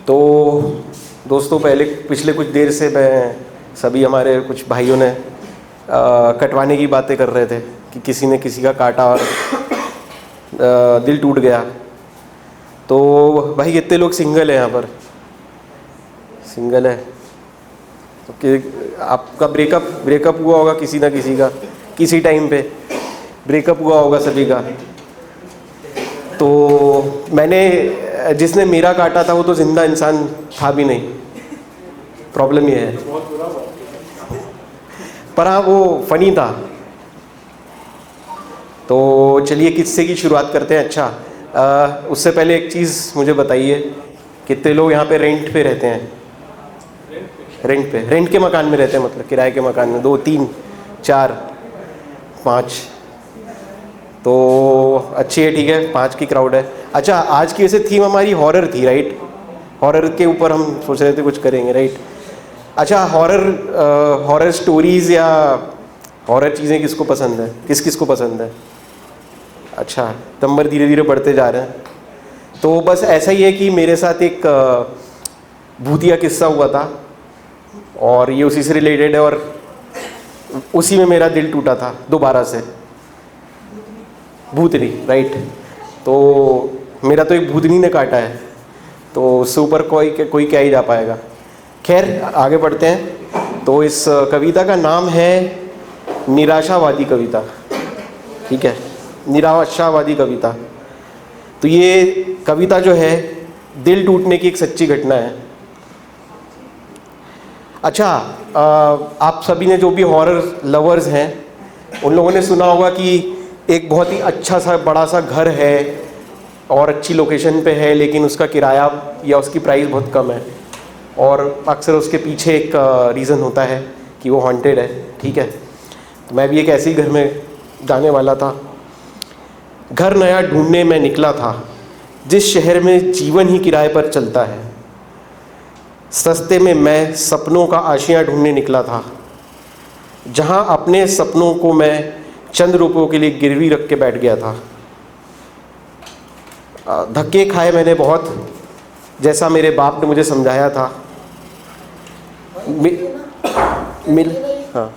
तो दोस्तों, पिछले कुछ देर से सभी हमारे कुछ भाइयों ने कटवाने की बातें कर रहे थे कि किसी ने किसी का काटा और दिल टूट गया। तो भाई कितने लोग सिंगल हैं यहाँ पर? सिंगल है तो कि आपका ब्रेकअप हुआ होगा किसी ना किसी का, किसी टाइम पे ब्रेकअप हुआ होगा सभी का। तो जिसने मेरा काटा था वो तो जिंदा इंसान था भी नहीं, प्रॉब्लम ये है। पर हाँ, वो फनी था। तो चलिए किस्से की शुरुआत करते हैं। अच्छा, उससे पहले एक चीज़ मुझे बताइए, कितने लोग यहाँ पे रेंट पे रहते हैं? रेंट के मकान में रहते हैं, मतलब किराए के मकान में? 2, 3, 4, 5। तो अच्छी है, ठीक है, 5 की क्राउड है। अच्छा, आज की वैसे थीम हमारी हॉरर थी, राइट? हॉरर के ऊपर हम सोच रहे थे कुछ करेंगे, राइट? अच्छा, हॉरर स्टोरीज़ या हॉरर चीज़ें किसको पसंद है? किस को पसंद है? अच्छा, नंबर धीरे धीरे बढ़ते जा रहे हैं। तो बस ऐसा ही है कि मेरे साथ एक भूतिया किस्सा हुआ था और ये उसी से रिलेटेड है, और उसी में मेरा दिल टूटा था दोबारा से। भूतनी, राइट? तो मेरा तो एक भूतनी ने काटा है, तो उससे ऊपर कोई क्या ही जा पाएगा। खैर, आगे बढ़ते हैं। तो इस कविता का नाम है निराशावादी कविता, ठीक है? निराशावादी कविता। तो ये कविता जो है दिल टूटने की एक सच्ची घटना है। अच्छा, आप सभी ने, जो भी हॉरर लवर्स हैं, उन लोगों ने सुना होगा कि एक बहुत ही अच्छा सा बड़ा सा घर है और अच्छी लोकेशन पे है, लेकिन उसका किराया या उसकी प्राइस बहुत कम है, और अक्सर उसके पीछे एक रीज़न होता है कि वो हॉन्टेड है, ठीक है? तो मैं भी एक ऐसे ही घर में जाने वाला था। घर नया ढूंढने में निकला था, जिस शहर में जीवन ही किराए पर चलता है। सस्ते में मैं सपनों का आशियाँ ढूंढने निकला था, जहाँ अपने सपनों को मैं चंद रुपयों के लिए गिरवी रख के बैठ गया था। धक्के खाए मैंने बहुत, जैसा मेरे बाप ने मुझे समझाया था। हाँ,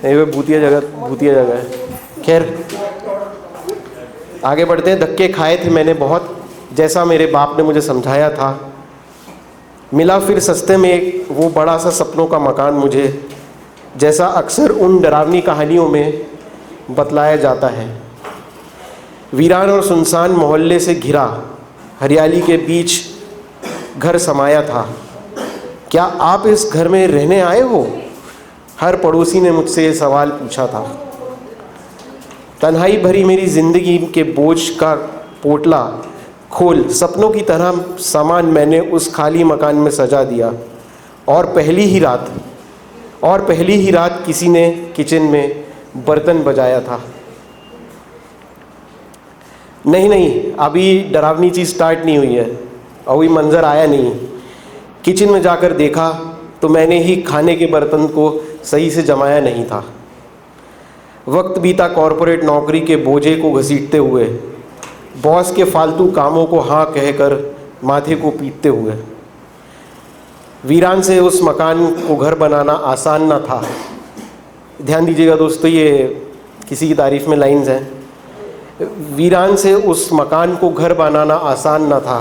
वो भूतिया जगह है। खैर, आगे बढ़ते हैं। धक्के खाए थे मैंने बहुत, जैसा मेरे बाप ने मुझे समझाया था। मिला फिर सस्ते में वो बड़ा सा सपनों का मकान मुझे, जैसा अक्सर उन डरावनी कहानियों में बतलाया जाता है। वीरान और सुनसान मोहल्ले से घिरा, हरियाली के बीच घर समाया था। क्या आप इस घर में रहने आए हो? हर पड़ोसी ने मुझसे ये सवाल पूछा था। तन्हाई भरी मेरी ज़िंदगी के बोझ का पोटला खोल सपनों की तरह सामान मैंने उस खाली मकान में सजा दिया। और पहली ही रात किसी ने किचन में बर्तन बजाया था। नहीं, अभी डरावनी चीज़ स्टार्ट नहीं हुई है, अभी मंजर आया नहीं। किचन में जाकर देखा तो मैंने ही खाने के बर्तन को सही से जमाया नहीं था। वक्त बीता कॉरपोरेट नौकरी के बोझे को घसीटते हुए, बॉस के फालतू कामों को हाँ कहकर माथे को पीटते हुए। वीरान से उस मकान को घर बनाना आसान न था। ध्यान दीजिएगा दोस्तों, ये किसी की तारीफ़ में लाइंस हैं। वीरान से उस मकान को घर बनाना आसान न था।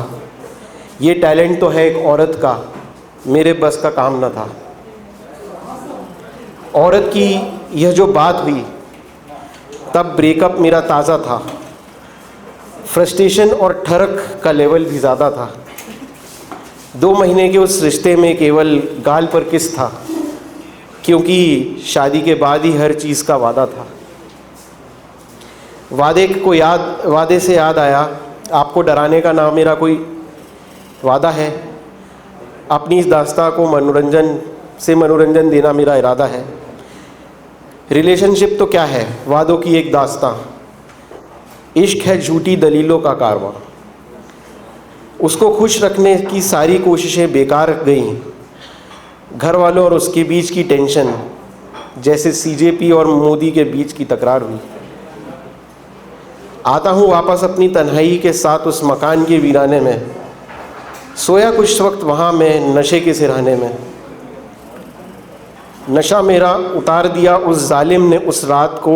ये टैलेंट तो है एक औरत का, मेरे बस का काम न था। औरत की यह जो बात हुई, तब ब्रेकअप मेरा ताज़ा था। फ्रस्ट्रेशन और ठरक का लेवल भी ज़्यादा था। 2 महीने के उस रिश्ते में केवल गाल पर किस था, क्योंकि शादी के बाद ही हर चीज़ का वादा था। वादे से याद आया, आपको डराने का ना मेरा कोई वादा है। अपनी इस दास्तां को मनोरंजन देना मेरा इरादा है। रिलेशनशिप तो क्या है, वादों की एक दास्तां। इश्क है झूठी दलीलों का कारवां। उसको खुश रखने की सारी कोशिशें बेकार गईं। घर वालों और उसके बीच की टेंशन जैसे सीजेपी और मोदी के बीच की तकरार हुई। आता हूँ वापस अपनी तन्हाई के साथ उस मकान के वीराने में, सोया कुछ वक्त वहाँ मैं नशे के सिरहाने में। नशा मेरा उतार दिया उस जालिम ने उस रात को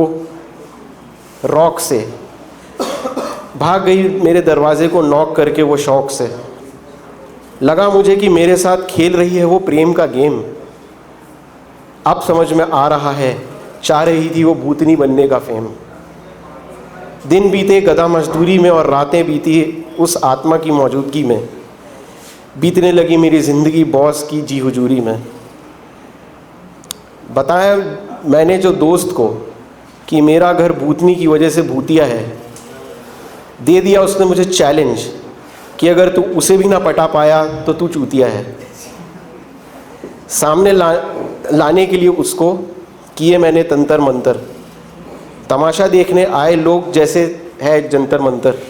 रॉक से। भाग गई मेरे दरवाज़े को नॉक करके वो शौक़ से। लगा मुझे कि मेरे साथ खेल रही है वो प्रेम का गेम। अब समझ में आ रहा है, चाह रही थी वो भूतनी बनने का फेम। दिन बीते गधा मजदूरी में और रातें बीती उस आत्मा की मौजूदगी में। बीतने लगी मेरी ज़िंदगी बॉस की जी हुजूरी में। बताया मैंने जो दोस्त को कि मेरा घर भूतनी की वजह से भूतिया है। दे दिया उसने मुझे चैलेंज कि अगर तू उसे भी ना पटा पाया तो तू चूतिया है। सामने लाने के लिए उसको किए मैंने तंतर मंतर। तमाशा देखने आए लोग जैसे है जंतर मंतर।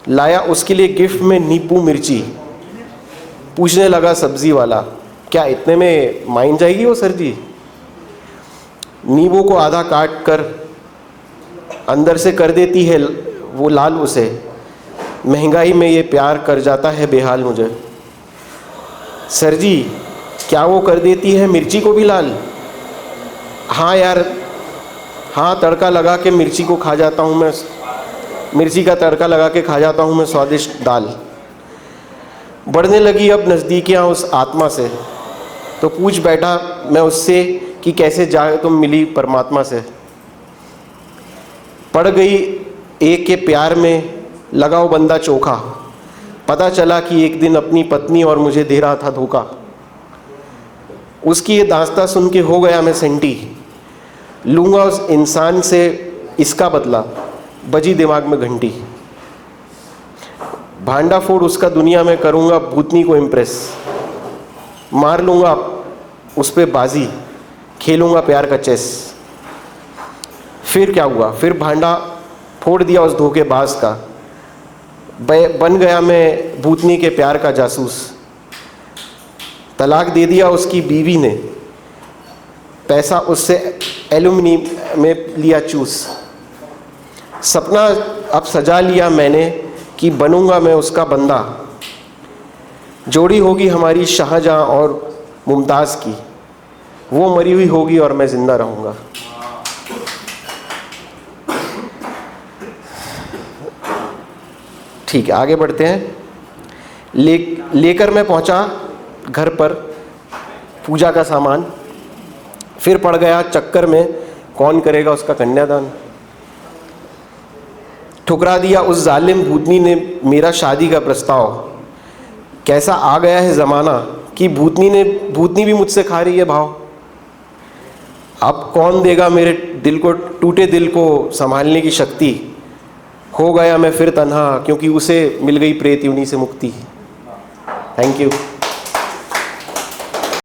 लाया उसके लिए गिफ्ट में नींबू मिर्ची। पूछने लगा सब्जी वाला, क्या इतने में माइन जाएगी वो सर जी? नींबू को आधा काट कर अंदर से कर देती है वो लाल उसे। महंगाई में ये प्यार कर जाता है बेहाल मुझे। सर जी क्या वो कर देती है मिर्ची को भी लाल? हाँ यार, हाँ, तड़का लगा के मिर्ची को खा जाता हूँ मैं। मिर्ची का तड़का लगा के खा जाता हूँ मैं स्वादिष्ट दाल। बढ़ने लगी अब नज़दीकियाँ उस आत्मा से। तो पूछ बैठा मैं उससे कि कैसे जाए तुम मिली परमात्मा से। पड़ गई एक के प्यार में लगा वो बंदा चोखा। पता चला कि एक दिन अपनी पत्नी और मुझे दे रहा था धोखा। उसकी ये दास्तां सुन के हो गया मैं सेंटी। लूँगा उस इंसान से इसका बदला, बजी दिमाग में घंटी। भांडा फोड़ उसका दुनिया में करूँगा भूतनी को इम्प्रेस। मार लूँगा उस पे बाजी, खेलूँगा प्यार का चेस। फिर क्या हुआ? फिर भांडा फोड़ दिया उस धोखेबाज का। बन गया मैं भूतनी के प्यार का जासूस। तलाक दे दिया उसकी बीवी ने, पैसा उससे एल्यूमिनी में लिया चूस। सपना अब सजा लिया मैंने कि बनूंगा मैं उसका बंदा। जोड़ी होगी हमारी शाहजहां और मुमताज़ की। वो मरी हुई होगी और मैं ज़िंदा रहूँगा। ठीक है, आगे बढ़ते हैं। लेकर मैं पहुंचा घर पर पूजा का सामान। फिर पड़ गया चक्कर में कौन करेगा उसका कन्यादान। ठुकरा दिया उस जालिम भूतनी ने मेरा शादी का प्रस्ताव। कैसा आ गया है ज़माना कि भूतनी भी मुझसे खा रही है भाव। अब कौन देगा मेरे दिल को, टूटे दिल को संभालने की शक्ति। हो गया मैं फिर तन्हा क्योंकि उसे मिल गई प्रेत योनि से मुक्ति। Thank you.